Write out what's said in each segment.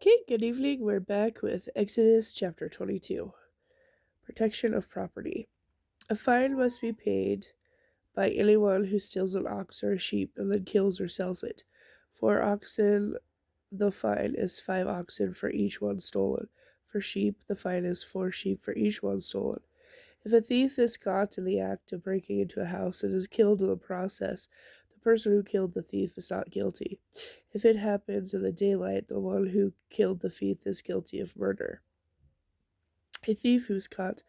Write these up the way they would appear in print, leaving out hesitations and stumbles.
Okay, good evening. We're back with Exodus chapter 22, Protection of Property. A fine must be paid by anyone who steals an ox or a sheep and then kills or sells it. For oxen, the fine is 5 oxen for each one stolen. For sheep, the fine is 4 sheep for each one stolen. If a thief is caught in the act of breaking into a house and is killed in the process, the person who killed the thief is not guilty. If it happens in the daylight, the one who killed the thief is guilty of murder. A thief who is caught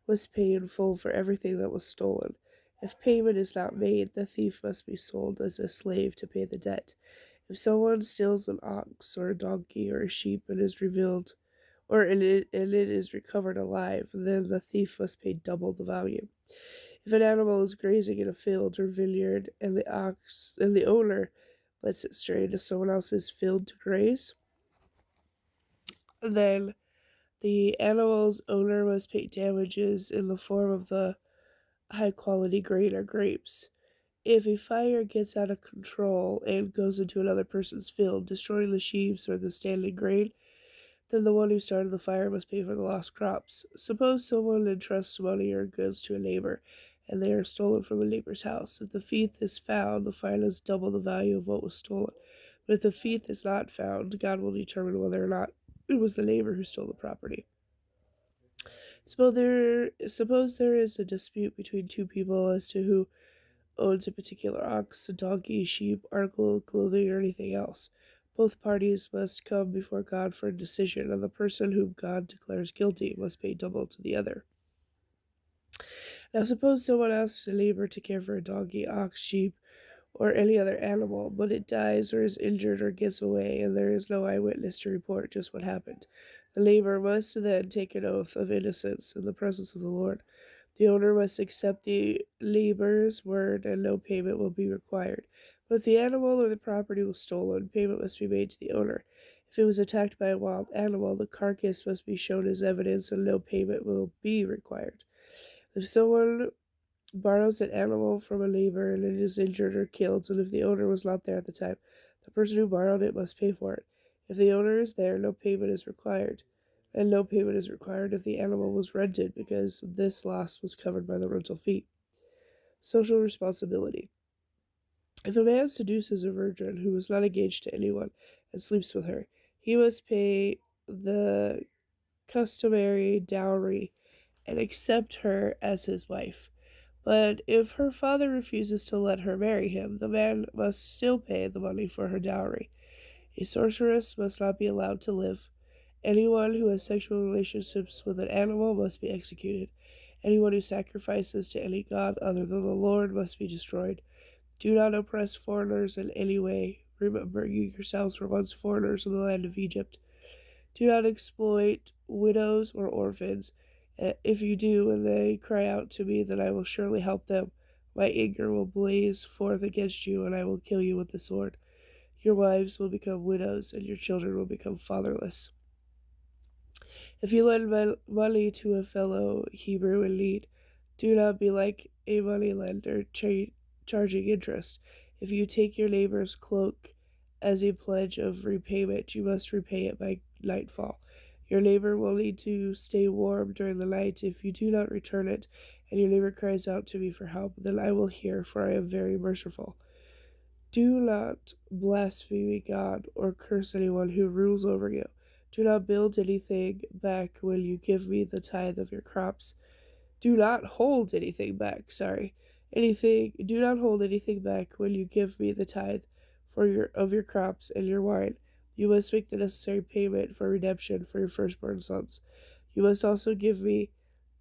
must pay in full for everything that was stolen. If payment is not made, the thief must be sold as a slave to pay the debt. If someone steals an ox or a donkey or a sheep and is revealed, and it is recovered alive, then the thief must pay double the value. If an animal is grazing in a field or vineyard and the owner lets it stray into someone else's field to graze, then the animal's owner must pay damages in the form of the high quality grain or grapes. If a fire gets out of control and goes into another person's field, destroying the sheaves or the standing grain, then the one who started the fire must pay for the lost crops. Suppose someone entrusts money or goods to a neighbor, and they are stolen from a neighbor's house. If the thief is found, the fine is double the value of what was stolen. But if the thief is not found, God will determine whether or not it was the neighbor who stole the property. Suppose there is a dispute between two people as to who owns a particular ox, a donkey, sheep, article of clothing, or anything else. Both parties must come before God for a decision, and the person whom God declares guilty must pay double to the other. Now, suppose someone asks a neighbor to care for a donkey, ox, sheep, or any other animal, but it dies or is injured or gets away, and there is no eyewitness to report just what happened. The neighbor must then take an oath of innocence in the presence of the Lord. The owner must accept the laborer's word, and no payment will be required. But if the animal or the property was stolen, payment must be made to the owner. If it was attacked by a wild animal, the carcass must be shown as evidence, and no payment will be required. If someone borrows an animal from a neighbor and it is injured or killed, and if the owner was not there at the time, the person who borrowed it must pay for it. If the owner is there, no payment is required. And no payment is required if the animal was rented, because this loss was covered by the rental fee. Social responsibility. If a man seduces a virgin who is not engaged to anyone and sleeps with her, he must pay the customary dowry and accept her as his wife. But if her father refuses to let her marry him, the man must still pay the money for her dowry. A sorceress must not be allowed to live. Anyone who has sexual relationships with an animal must be executed. Anyone who sacrifices to any god other than the Lord must be destroyed. Do not oppress foreigners in any way. Remember, you yourselves were once foreigners in the land of Egypt. Do not exploit widows or orphans. If you do, and they cry out to me, then I will surely help them. My anger will blaze forth against you, and I will kill you with the sword. Your wives will become widows, and your children will become fatherless. If you lend money to a fellow Hebrew in need, do not be like a moneylender charging interest. If you take your neighbor's cloak as a pledge of repayment, you must repay it by nightfall. Your neighbor will need to stay warm during the night. If you do not return it, and your neighbor cries out to me for help, then I will hear, for I am very merciful. Do not blaspheme God or curse anyone who rules over you. Do not build anything back when you give me the tithe of your crops. Do not hold anything back, do not hold anything back when you give me the tithe of your crops and your wine. You must make the necessary payment for redemption for your firstborn sons. You must also give me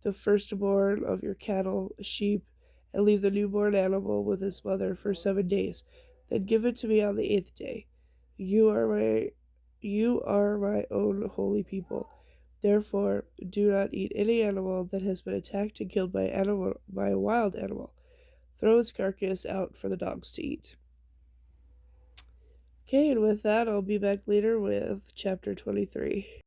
the firstborn of your cattle, sheep, and leave the newborn animal with his mother for 7 days. Then give it to me on the 8th day. You are my own holy people. Therefore, do not eat any animal that has been attacked and killed by a wild animal. Throw its carcass out for the dogs to eat. Okay, and with that, I'll be back later with chapter 23.